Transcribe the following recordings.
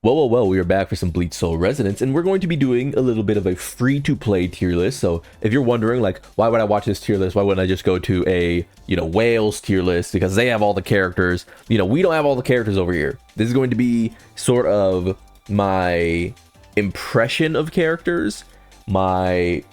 Well, we are back for some Bleach Soul Resonance, and we're going to be doing a little bit of a free-to-play tier list. So if you're wondering, like, why would I watch this tier list? Why wouldn't I just go to a, Whales tier list? Because they have all the characters. We don't have all the characters over here. This is going to be sort of my impression of characters, my,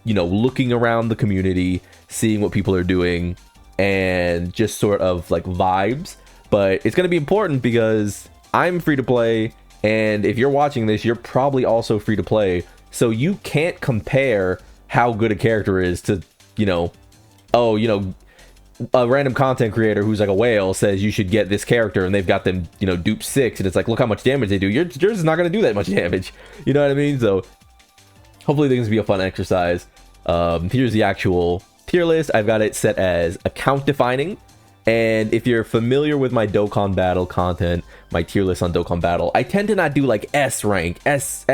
looking around the community, seeing what people are doing, and just sort of, like, vibes. But it's going to be important because I'm free-to-play, and if you're watching this, you're probably also free to play. So you can't compare how good a character is to, a random content creator who's like a whale says you should get this character and they've got them, dupe 6. And it's like, look how much damage they do. Yours is not going to do that much damage. You know what I mean? So hopefully things will be a fun exercise. Here's the actual tier list. I've got it set as account defining. And if you're familiar with my Dokkan Battle content, my tier list on Dokkan Battle, I tend to not do like S rank, S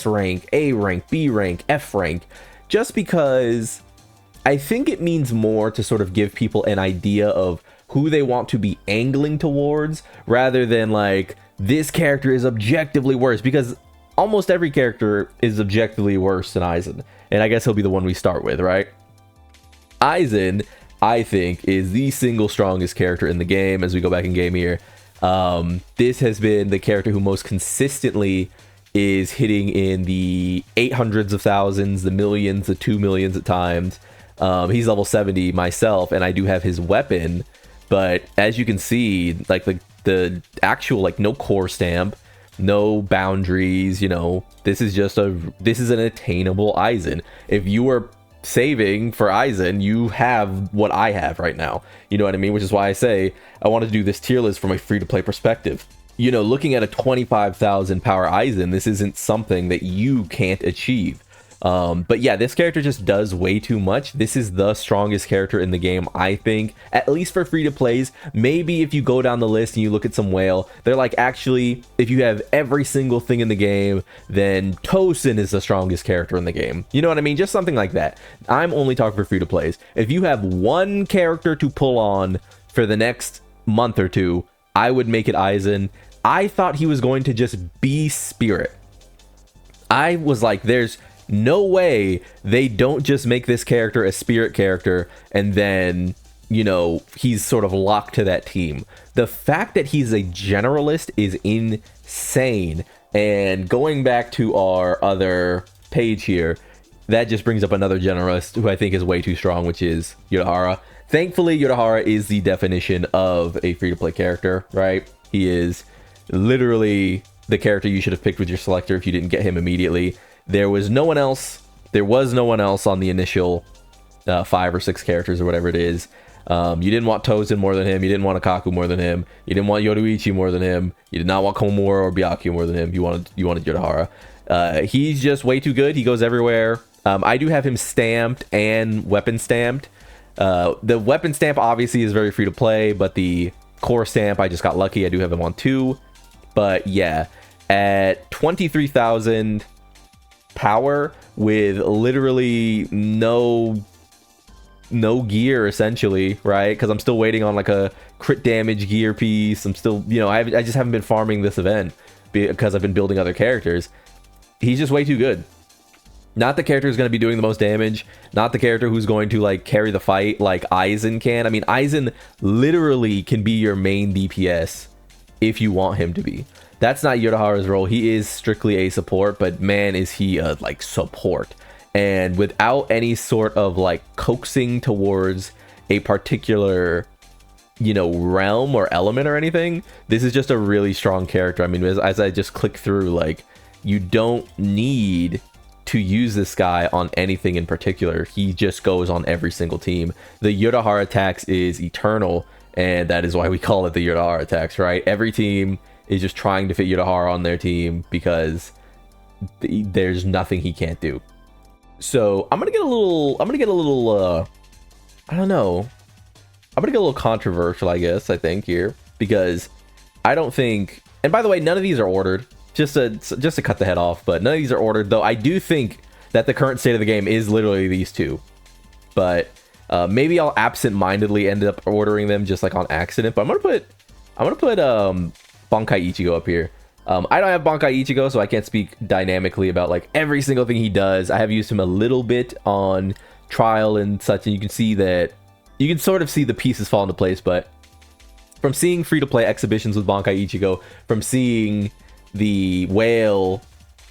rank, A rank, B rank, F rank, just because I think it means more to sort of give people an idea of who they want to be angling towards, rather than like, this character is objectively worse, because almost every character is objectively worse than Aizen. And I guess he'll be the one we start with, right? Aizen, I think, is the single strongest character in the game as we go back in game here. This has been the character who most consistently is hitting in the 800s of thousands, the millions, the 2 millions at times. He's level 70 myself, and I do have his weapon, but as you can see, like the actual, like, no core stamp, no boundaries, this is an attainable Aizen. If you were saving for Aizen, you have what I have right now. You know what I mean? Which is why I say I want to do this tier list from a free-to-play perspective. Looking at a 25,000 power Aizen, this isn't something that you can't achieve. But yeah, this character just does way too much. This is the strongest character in the game, I think, at least for free-to-plays. Maybe if you go down the list and you look at some whale, they're like, actually, if you have every single thing in the game, then Tosen is the strongest character in the game. You know what I mean? Just something like that. I'm only talking for free-to-plays. If you have one character to pull on for the next month or two, I would make it Aizen. I thought he was going to just be Spirit. I was like, there's no way they don't just make this character a Spirit character and then, he's sort of locked to that team. The fact that he's a generalist is insane. And going back to our other page here, that just brings up another generalist who I think is way too strong, which is Urahara. Thankfully, Urahara is the definition of a free-to-play character, right? He is literally the character you should have picked with your selector if you didn't get him immediately. There was no one else on the initial 5 or 6 characters or whatever it is. You didn't want Tosen more than him. You didn't want Ikakku more than him. You didn't want Yoruichi more than him. You did not want Komamura or Byakuya more than him. You wanted Urahara. He's just way too good. He goes everywhere. I do have him stamped and weapon stamped. The weapon stamp obviously is very free to play, but the core stamp, I just got lucky. I do have him on 2. But yeah, at 23,000 power with literally no gear, essentially, right? Because I'm still waiting on like a crit damage gear piece. I'm still, I just haven't been farming this event because I've been building other characters. He's just way too good. Not the character who's going to be doing the most damage, not the character who's going to like carry the fight like Aizen can. I mean, Aizen literally can be your main DPS if you want him to be. That's not Urahara's role. He is strictly a support, but man, is he a like support. And without any sort of like coaxing towards a particular, realm or element or anything, this is just a really strong character. I mean, as I just click through, like, you don't need to use this guy on anything in particular. He just goes on every single team. The Urahara tax is eternal, and that is why we call it the Urahara tax, right? Every team is just trying to fit Urahara on their team because there's nothing he can't do. So I'm gonna get a little I don't know. I'm gonna get a little controversial, I guess, I think here, because I don't think, and by the way, none of these are ordered, just to cut the head off, but none of these are ordered, though I do think that the current state of the game is literally these two. But maybe I'll absent-mindedly end up ordering them just like on accident. But I'm gonna put Bankai Ichigo up here. I don't have Bankai Ichigo, so I can't speak dynamically about like every single thing he does. I have used him a little bit on trial and such, and you can see that you can sort of see the pieces fall into place. But from seeing free-to-play exhibitions with Bankai Ichigo, from seeing the whale,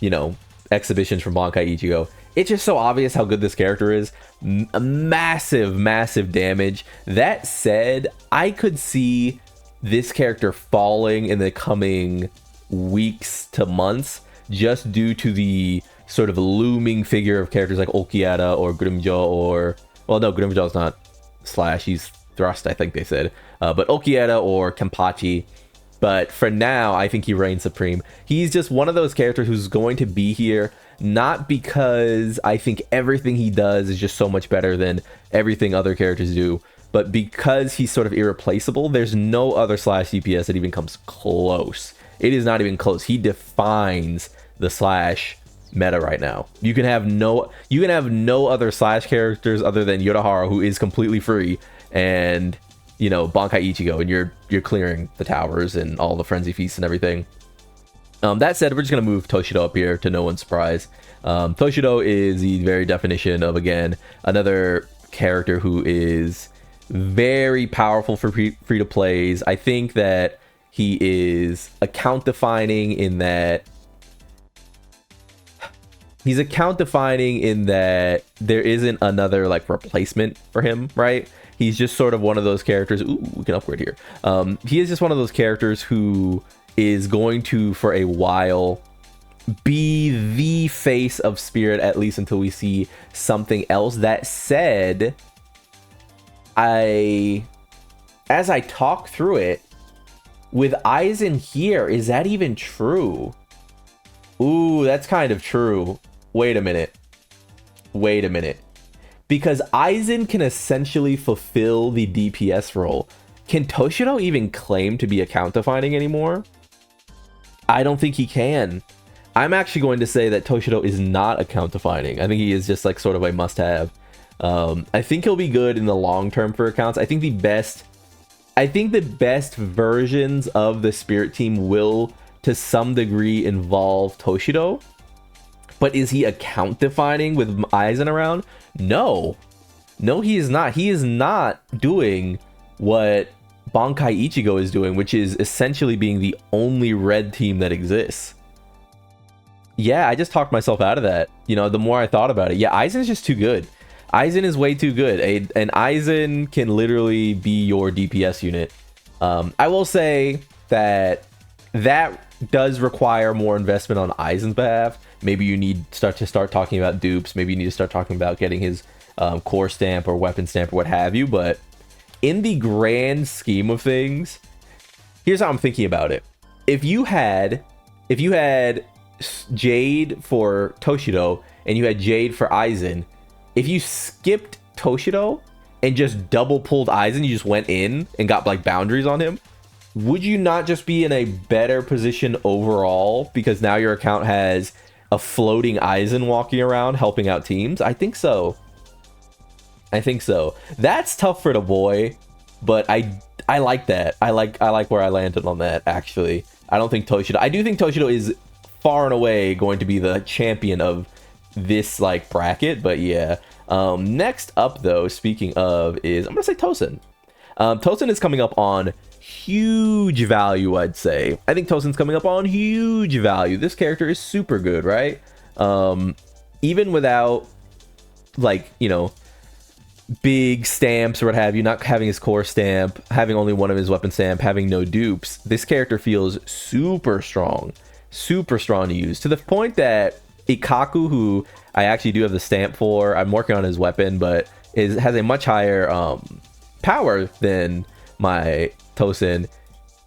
you know, exhibitions from Bankai Ichigo, it's just so obvious how good this character is. Massive damage. That said, I could see this character falling in the coming weeks to months just due to the sort of looming figure of characters like Okiata or Grimjo, or, well, no, Grimjo's not slash, he's thrust, I think they said, but Okiata or Kenpachi. But for now, I think he reigns supreme. He's just one of those characters who's going to be here, not because I think everything he does is just so much better than everything other characters do, but because he's sort of irreplaceable. There's no other slash DPS that even comes close. It is not even close. He defines the slash meta right now. You can have no other slash characters other than Urahara, who is completely free, and, you know, Bankai Ichigo, and you're clearing the towers and all the frenzy feasts and everything. That said, we're just gonna move Toshido up here to no one's surprise. Toshido is the very definition of, again, another character who is very powerful for free-to-plays. I think that he is account-defining in that there isn't another like replacement for him, right? He's just sort of one of those characters. Ooh, we can upgrade here. He is just one of those characters who is going to, for a while, be the face of Spirit, at least until we see something else. That said, as I talk through it, with Aizen here, is that even true? Ooh, that's kind of true. Wait a minute. Because Aizen can essentially fulfill the DPS role. Can Toshido even claim to be account defining anymore? I don't think he can. I'm actually going to say that Toshido is not account defining. I think he is just like sort of a must-have. I think he'll be good in the long term for accounts. I think the best versions of the Spirit team will, to some degree, involve Toshido. But is he account defining with Aizen around? No, he is not. He is not doing what Bankai Ichigo is doing, which is essentially being the only red team that exists. Yeah, I just talked myself out of that. You know, the more I thought about it. Yeah, Aizen is just too good. Aizen is way too good. And Aizen can literally be your DPS unit. I will say that does require more investment on Aizen's behalf. Maybe you need to start talking about dupes. Maybe you need to start talking about getting his core stamp or weapon stamp or what have you. But in the grand scheme of things, here's how I'm thinking about it. If you had Jade for Toshido and you had Jade for Aizen, if you skipped Toshido and just double pulled Aizen, you just went in and got like boundaries on him, would you not just be in a better position overall because now your account has a floating Aizen walking around helping out teams? I think so. That's tough for the boy, but I like that. I like where I landed on that, actually. I do think Toshido is far and away going to be the champion of this like bracket, but yeah. Next up though, speaking of, is I'm gonna say Tosen. Tosen is coming up on huge value, I'd say. I think Tosen's coming up on huge value. This character is super good, right? Even without, like, you know, big stamps or what have you, not having his core stamp, having only one of his weapon stamp, having no dupes, this character feels super strong to use, to the point that Ikakku, who I actually do have the stamp for, I'm working on his weapon, but has a much higher power than my Tosen.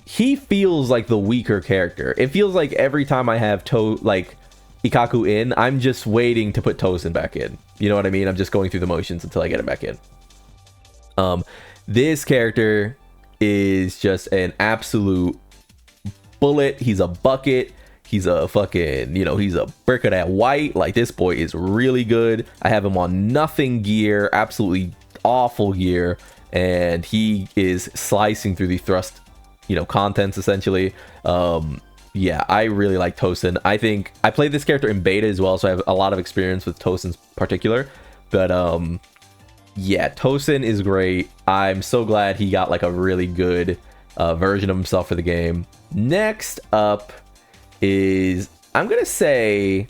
He feels like the weaker character. It feels like every time I have Ikakku in, I'm just waiting to put Tosen back in. You know what I mean? I'm just going through the motions until I get him back in. This character is just an absolute bullet. He's a bucket. He's a fucking, you know, he's a brick of that white. Like, this boy is really good. I have him on nothing gear, absolutely awful gear, and he is slicing through the thrust, you know, contents essentially. Yeah, I really like Tosen. I think I played this character in beta as well, so I have a lot of experience with Tosen's particular. But yeah, Tosen is great. I'm so glad he got like a really good version of himself for the game. Next up is I'm gonna say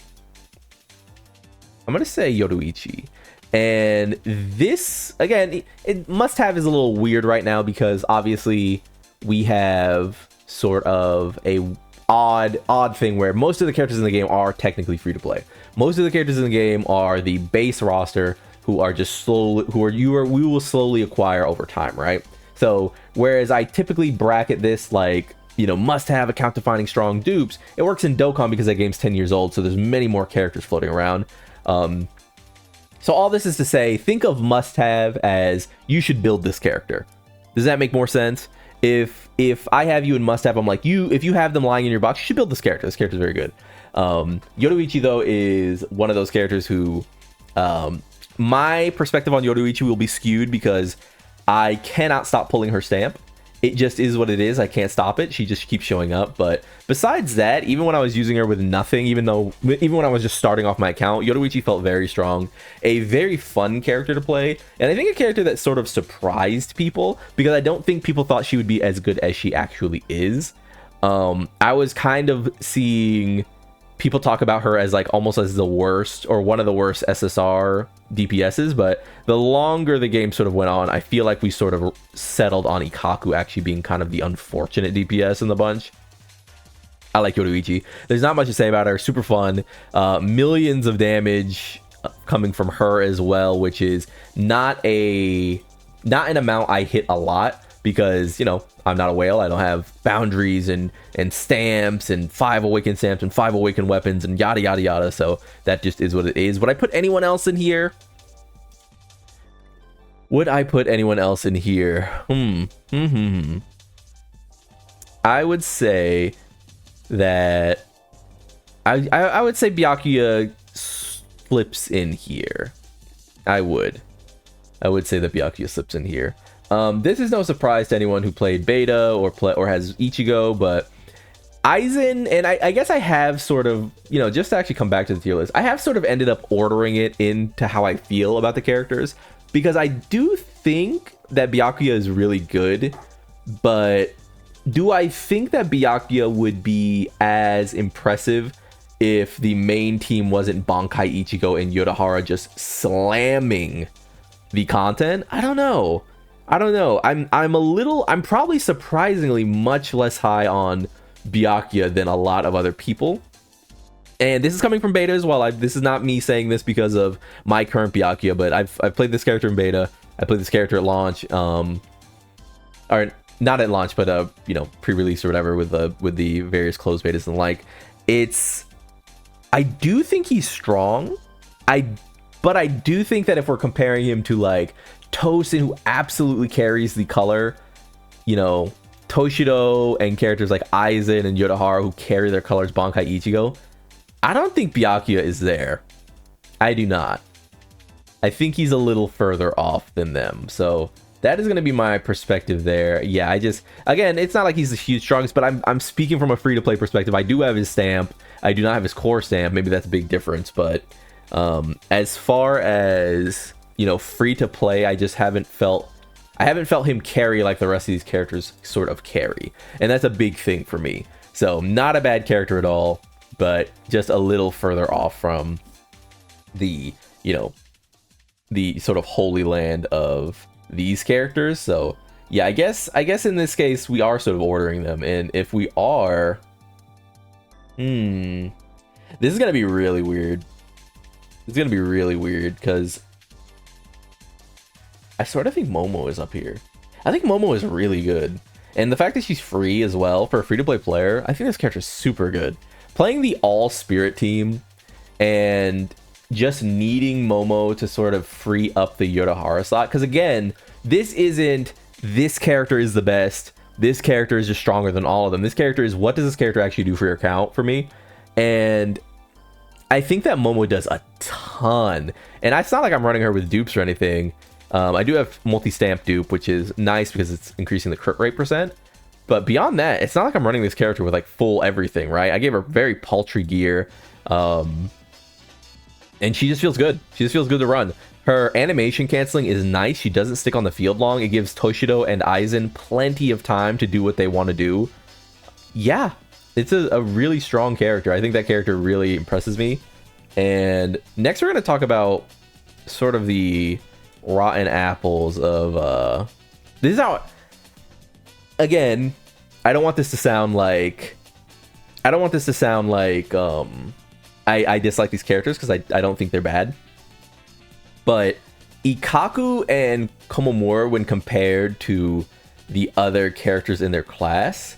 Yoruichi. And this, again, it must have is a little weird right now because obviously we have sort of a odd thing where most of the characters in the game are technically free to play. Most of the characters in the game are the base roster who are just slowly, we will slowly acquire over time, right? So whereas I typically bracket this like, you know, must have account defining strong dupes, it works in Dokkan because that game's 10 years old, so there's many more characters floating around. So all this is to say, think of must have as you should build this character. Does that make more sense? If I have you in must have, I'm like, if you have them lying in your box, you should build this character. This character is very good. Yoruichi though is one of those characters who my perspective on Yoruichi will be skewed because I cannot stop pulling her stamp. It just is what it is. I can't stop it. She just keeps showing up. But besides that, even when I was using her with nothing, even when I was just starting off my account, Yoruichi felt very strong. A very fun character to play. And I think a character that sort of surprised people because I don't think people thought she would be as good as she actually is. I was kind of seeing people talk about her as like almost as the worst or one of the worst SSR DPSs, but the longer the game sort of went on, I feel like we sort of settled on Ikakku actually being kind of the unfortunate DPS in the bunch. I like Yoruichi. There's not much to say about her. Super fun. Millions of damage coming from her as well, which is not an amount I hit a lot because, you know, I'm not a whale. I don't have boundaries and stamps and 5 awakened stamps and 5 awakened weapons and yada yada yada. So that just is what it is. Would I put anyone else in here? I would say that I would say Byakuya slips in here. I would say that Byakuya slips in here. This is no surprise to anyone who played beta or has Ichigo, but Aizen, and I guess I have sort of, you know, just to actually come back to the tier list, I have sort of ended up ordering it into how I feel about the characters, because I do think that Byakuya is really good, but do I think that Byakuya would be as impressive if the main team wasn't Bankai Ichigo and Urahara just slamming the content? I don't know. I'm probably surprisingly much less high on Byakuya than a lot of other people. And this is coming from beta as well. This is not me saying this because of my current Byakuya, but I've played this character in beta. I played this character at launch, or not at launch, but you know, pre-release or whatever with the various closed betas and the like. I do think he's strong. But I do think that if we're comparing him to like Tosen, who absolutely carries the color, you know, Toshido and characters like Aizen and Urahara who carry their colors, Bankai Ichigo, I don't think Byakuya is there. I do not. I think he's a little further off than them. So that is going to be my perspective there. Yeah, again, it's not like he's the huge strongest, but I'm speaking from a free-to-play perspective. I do have his stamp. I do not have his core stamp. Maybe that's a big difference, but as far as, you know, free-to-play, I haven't felt him carry like the rest of these characters sort of carry. And that's a big thing for me. So not a bad character at all, but just a little further off from the, you know, the sort of holy land of these characters. So yeah, I guess in this case we are sort of ordering them, and if we are, this is gonna be really weird. It's gonna be really weird because I sort of think Momo is up here. I think Momo is really good, and the fact that she's free as well for a free-to-play player, I think this character is super good. Playing the all-spirit team and just needing Momo to sort of free up the Urahara slot, because again, this isn't this character is the best, this character is just stronger than all of them. This character is, what does this character actually do for your account for me? And I think that Momo does a ton, and it's not like I'm running her with dupes or anything. I do have multi-stamp dupe, which is nice because it's increasing the crit rate percent, But beyond that, it's not like I'm running this character with like full everything, right? I gave her very paltry gear. And she just feels good. She just feels good to run. Her animation canceling is nice. She doesn't stick on the field long. It gives Toshido and Aizen plenty of time to do what they want to do. Yeah, it's a really strong character. I think that character really impresses me. And next we're going to talk about sort of the rotten apples of... This is how... Again, I don't want this to sound like... I dislike these characters because I don't think they're bad. But Ikakku and Komamura, when compared to the other characters in their class,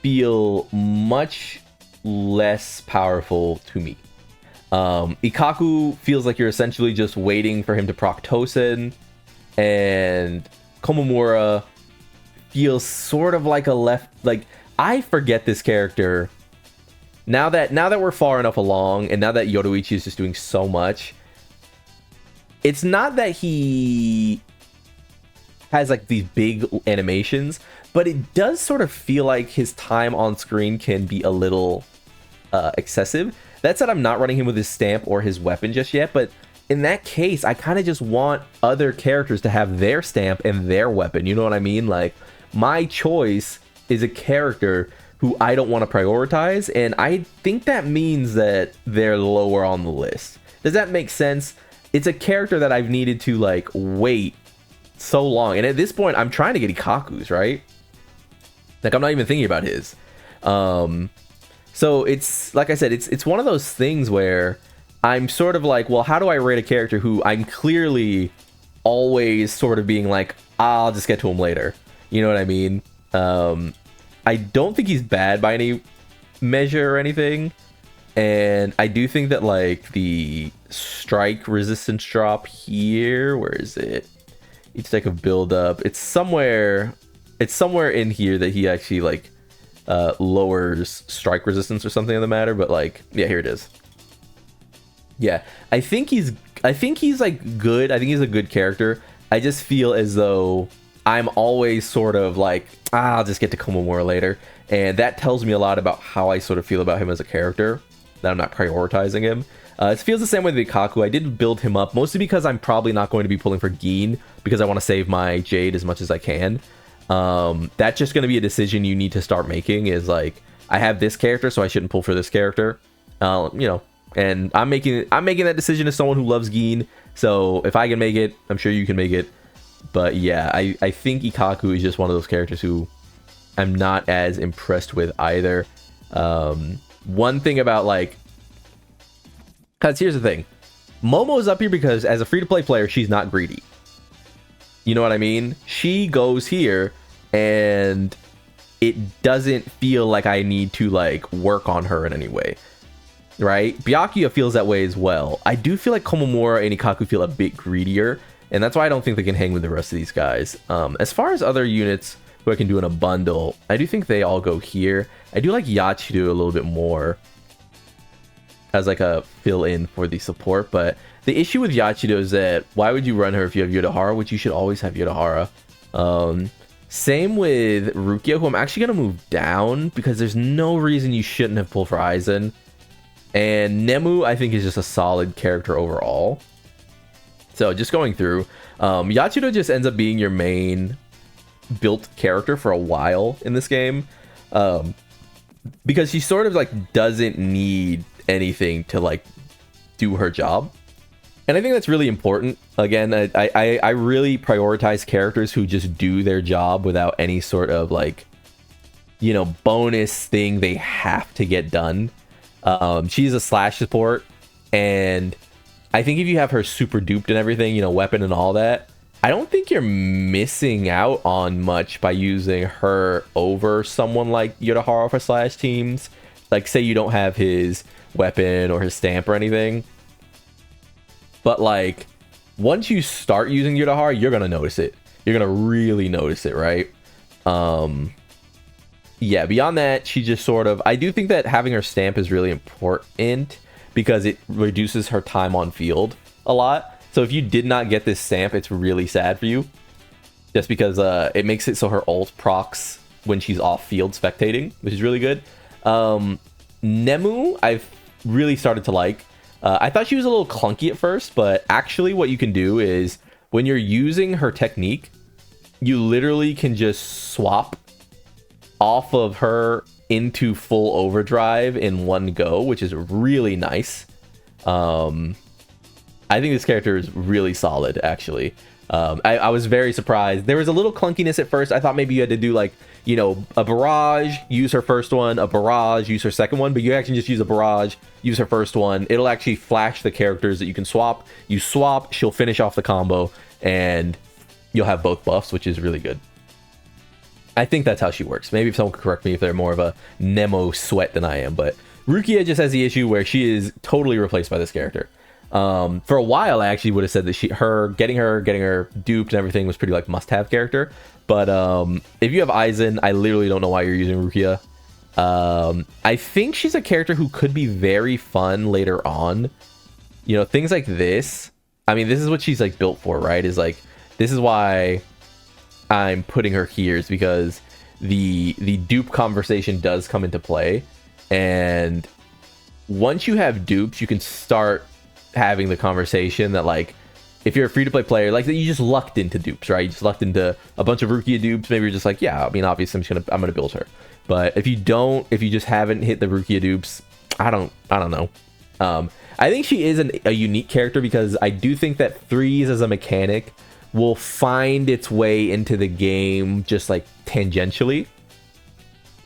feel much less powerful to me. Ikakku feels like you're essentially just waiting for him to proc Tosen, and Komamura feels sort of like a left... Like, I forget this character... Now that we're far enough along, and now that Yoruichi is just doing so much, it's not that he has like these big animations, but it does sort of feel like his time on screen can be a little excessive. That said, I'm not running him with his stamp or his weapon just yet, but in that case, I kind of just want other characters to have their stamp and their weapon. You know what I mean? Like, my choice is a character who I don't want to prioritize, and I think that means that they're lower on the list. Does that make sense? It's a character that I've needed to like wait so long, and at this point I'm trying to get Ikakku's, right? Like, I'm not even thinking about his. So it's like I said, it's one of those things where I'm sort of like, well, how do I rate a character who I'm clearly always sort of being like, I'll just get to him later. You know what I mean? I don't think he's bad by any measure or anything. And I do think that like the strike resistance drop here, where is it? Each deck of build up. It's somewhere in here that he actually like lowers strike resistance or something of the matter, but like, yeah, here it is. Yeah, I think he's like good. I think he's a good character. I just feel as though I'm always sort of like, I'll just get to Komamura later. And that tells me a lot about how I sort of feel about him as a character, that I'm not prioritizing him. It feels the same way with Ikakku. I did build him up, mostly because I'm probably not going to be pulling for Gin, because I want to save my Jade as much as I can. That's just going to be a decision you need to start making, is like, I have this character, so I shouldn't pull for this character. You know, and I'm making that decision as someone who loves Gin. So if I can make it, I'm sure you can make it. But yeah, I think Ikakku is just one of those characters who I'm not as impressed with either. One thing about like, because here's the thing, Momo's up here because as a free-to-play player, she's not greedy. You know what I mean? She goes here and it doesn't feel like I need to like work on her in any way, right? Byakuya feels that way as well. I do feel like Komamura and Ikakku feel a bit greedier, and that's why I don't think they can hang with the rest of these guys. As far as other units who I can do in a bundle, I do think they all go here. I do like Yachiru a little bit more as like a fill-in for the support, but the issue with Yachiru is that why would you run her if you have Urahara, which you should always have Urahara. Same with Rukia, who I'm actually going to move down because there's no reason you shouldn't have pulled for Aizen. And Nemu, I think, is just a solid character overall. So just going through, Yachiru just ends up being your main built character for a while in this game, because she sort of like doesn't need anything to like do her job. And I think that's really important. Again, I really prioritize characters who just do their job without any sort of like, you know, bonus thing they have to get done. She's a slash support, and I think if you have her super duped and everything, you know, weapon and all that, I don't think you're missing out on much by using her over someone like Urahara for slash teams. Like, say you don't have his weapon or his stamp or anything. But like, once you start using Urahara, you're gonna notice it. You're gonna really notice it, right? Yeah, beyond that, she just sort of... I do think that having her stamp is really important because it reduces her time on field a lot. So if you did not get this stamp, it's really sad for you. Just because it makes it so her ult procs when she's off field spectating, which is really good. Nemu, I've really started to like. I thought she was a little clunky at first, but actually what you can do is when you're using her technique, you literally can just swap off of her into full overdrive in one go, which is really nice. I think this character is really solid, actually. I was very surprised. There was a little clunkiness at first. I thought maybe you had to do like, you know, a barrage, use her first one, a barrage, use her second one, but you actually just use a barrage, use her first one. It'll actually flash the characters that you can swap. You swap, she'll finish off the combo, and you'll have both buffs, which is really good. I think that's how she works. Maybe if someone could correct me if they're more of a Nemo sweat than I am, but Rukia just has the issue where she is totally replaced by this character. For a while, I actually would have said that getting her duped and everything was pretty like must-have character. But if you have Aizen, I literally don't know why you're using Rukia. I think she's a character who could be very fun later on. You know, things like this. I mean, this is what she's like built for, right? Is like, this is why I'm putting her here, is because the dupe conversation does come into play. And once you have dupes, you can start having the conversation that, like, if you're a free-to-play player, like, you just lucked into dupes, right? You just lucked into a bunch of Rukia dupes. Maybe you're just like, yeah, I mean, obviously I'm gonna build her. But if you just haven't hit the Rukia dupes, I don't know. I think she is a unique character because I do think that threes as a mechanic will find its way into the game just like tangentially.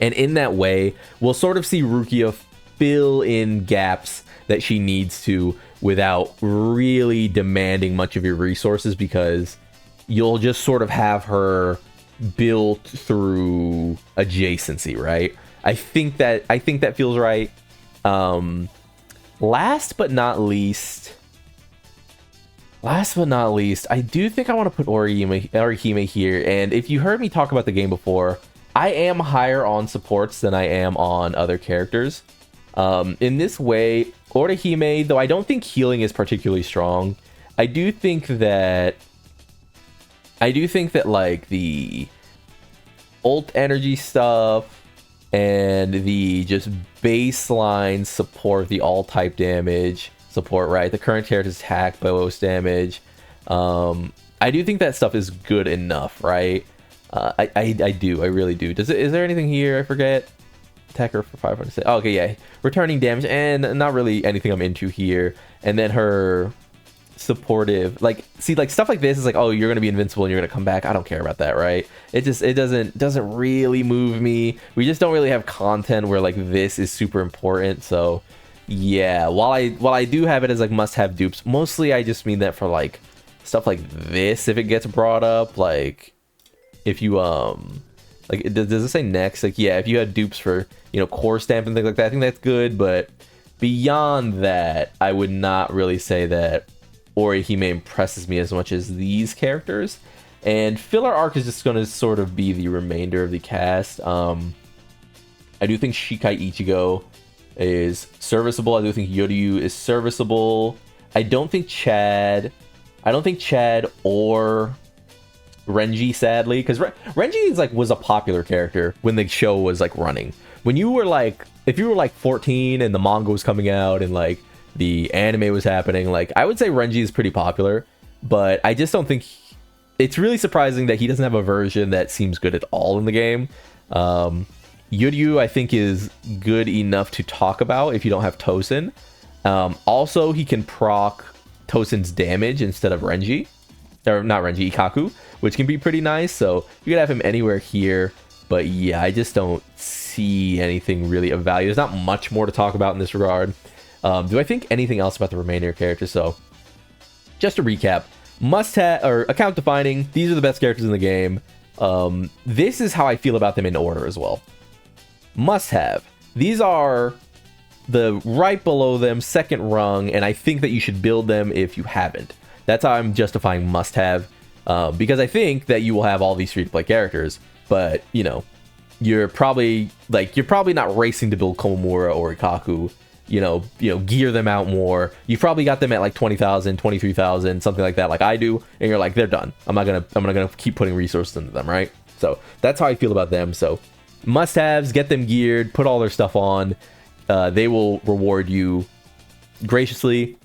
And in that way, we'll sort of see Rukia fill in gaps that she needs to without really demanding much of your resources, because you'll just sort of have her built through adjacency, right? I think that feels right. Last but not least, I do think I want to put Orihime here. And if you heard me talk about the game before, I am higher on supports than I am on other characters. In this way, Orihime, though I don't think healing is particularly strong, I do think that like the ult energy stuff and the just baseline support, the all type damage support, right? The current character's attack, bonus damage. I do think that stuff is good enough, right? I really do. Is there anything here? I forget. Attacker for 500. Oh, okay, yeah. Returning damage, and not really anything I'm into here. And then her supportive, like, see, like stuff like this is like, oh, you're gonna be invincible and you're gonna come back. I don't care about that, right? It doesn't really move me. We just don't really have content where like this is super important. So yeah, while I do have it as like must-have dupes, mostly I just mean that for like stuff like this, if it gets brought up, like if you like, does it say next? Like, yeah, if you had dupes for, you know, core stamp and things like that, I think that's good. But beyond that, I would not really say that Orihime impresses me as much as these characters. And filler arc is just going to sort of be the remainder of the cast. I do think Bankai Ichigo is serviceable. I do think Yoruichi is serviceable. I don't think Chad or Renji, sadly, because Renji is like was a popular character when the show was like running. When you were like, if you were like 14 and the manga was coming out and like the anime was happening, like I would say Renji is pretty popular, but I just don't think it's really surprising that he doesn't have a version that seems good at all in the game. Yoruichi, I think, is good enough to talk about if you don't have Tosen. Also, he can proc Tosen's damage instead of Renji. Or not Renji, Ikakku, which can be pretty nice. So you could have him anywhere here. But yeah, I just don't see anything really of value. There's not much more to talk about in this regard. Do I think anything else about the remainder characters? So just to recap, must-have or account defining, these are the best characters in the game. This is how I feel about them in order as well. Must-have, these are the right below them, second rung, and I think that you should build them if you haven't. That's how I'm justifying must-have, because I think that you will have all these free-to-play characters, but, you know, you're probably not racing to build Komamura or Ikakku, you know, gear them out more. You've probably got them at like 20,000, 23,000, something like that, like I do, and you're like, they're done. I'm not gonna keep putting resources into them, right? So that's how I feel about them. So must-haves, get them geared, put all their stuff on. They will reward you graciously.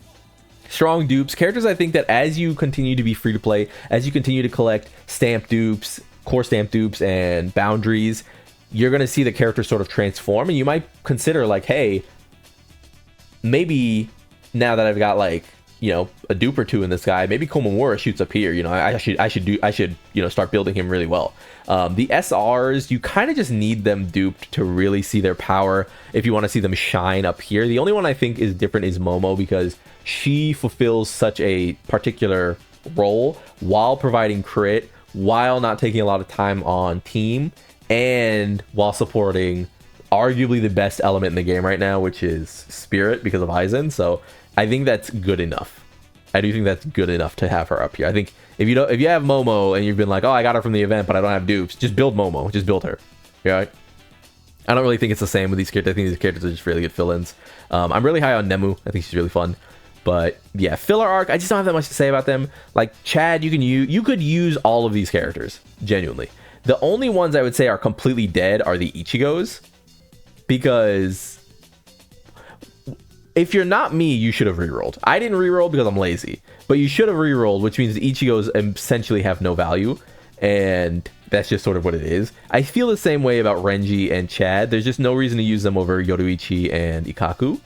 Strong dupes, characters I think that as you continue to be free to play, as you continue to collect stamp dupes, core stamp dupes, and boundaries, you're going to see the character sort of transform, and you might consider like, hey, maybe now that I've got like, you know, a dupe or two in this guy, maybe Komamura shoots up here. You know, I should you know, start building him really well. The SRs, you kind of just need them duped to really see their power if you want to see them shine up here. The only one I think is different is Momo, because she fulfills such a particular role while providing crit, while not taking a lot of time on team, and while supporting arguably the best element in the game right now, which is spirit, because of Aizen. So I think that's good enough. I do think that's good enough to have her up here. I think if you have Momo and you've been like, oh, I got her from the event, but I don't have dupes, just build Momo. Just build her. Yeah. I don't really think it's the same with these characters. I think these characters are just really good fill-ins. I'm really high on Nemu. I think she's really fun. But yeah, filler arc, I just don't have that much to say about them. Like Chad, you could use all of these characters, genuinely. The only ones I would say are completely dead are the Ichigos, because if you're not me, you should have rerolled. I didn't reroll because I'm lazy, but you should have rerolled, which means the Ichigos essentially have no value, and that's just sort of what it is. I feel the same way about Renji and Chad. There's just no reason to use them over Yoruichi and Ikakku.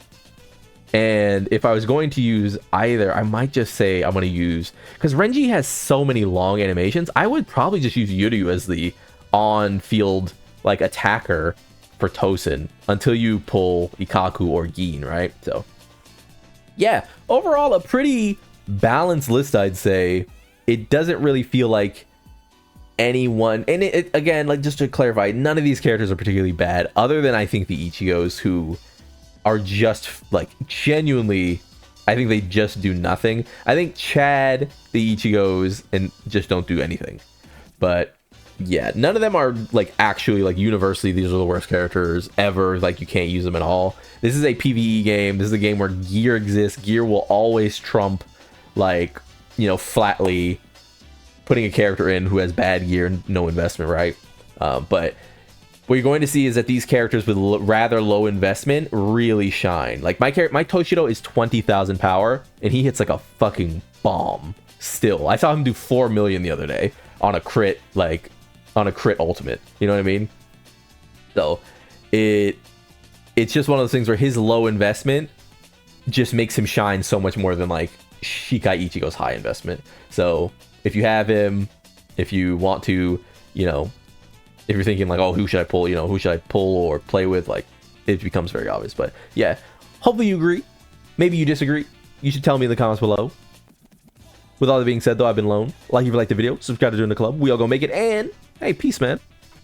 And if I was going to use either, I might just say I'm going to use, because Renji has so many long animations, I would probably just use Yuryu as the on-field like attacker for Tosen until you pull Ikakku or Gin, right? So yeah, overall a pretty balanced list, I'd say. It doesn't really feel like anyone, and it again, like, just to clarify, none of these characters are particularly bad, other than I think the Ichigos, who are just like genuinely, I think they just do nothing. I think Chad, the Ichigos, and just don't do anything. But yeah, none of them are like actually like universally these are the worst characters ever, like you can't use them at all. This is a PvE game. This is a game where gear exists. Gear will always trump, like, you know, flatly putting a character in who has bad gear and no investment, right? But what you're going to see is that these characters with rather low investment really shine. Like my Toshido is 20,000 power, and he hits like a fucking bomb still. I saw him do 4 million the other day on a crit, like on a crit ultimate. You know what I mean? So it's just one of those things where his low investment just makes him shine so much more than like Shikai Ichigo's high investment. So if you have him, if you want to, you know, if you're thinking like, oh, who should I pull? You know, who should I pull or play with? Like, it becomes very obvious. But yeah, hopefully you agree. Maybe you disagree. You should tell me in the comments below. With all that being said, though, I've been Lone. Like if you liked the video, subscribe to join the club. We all gonna make it, and hey, peace, man.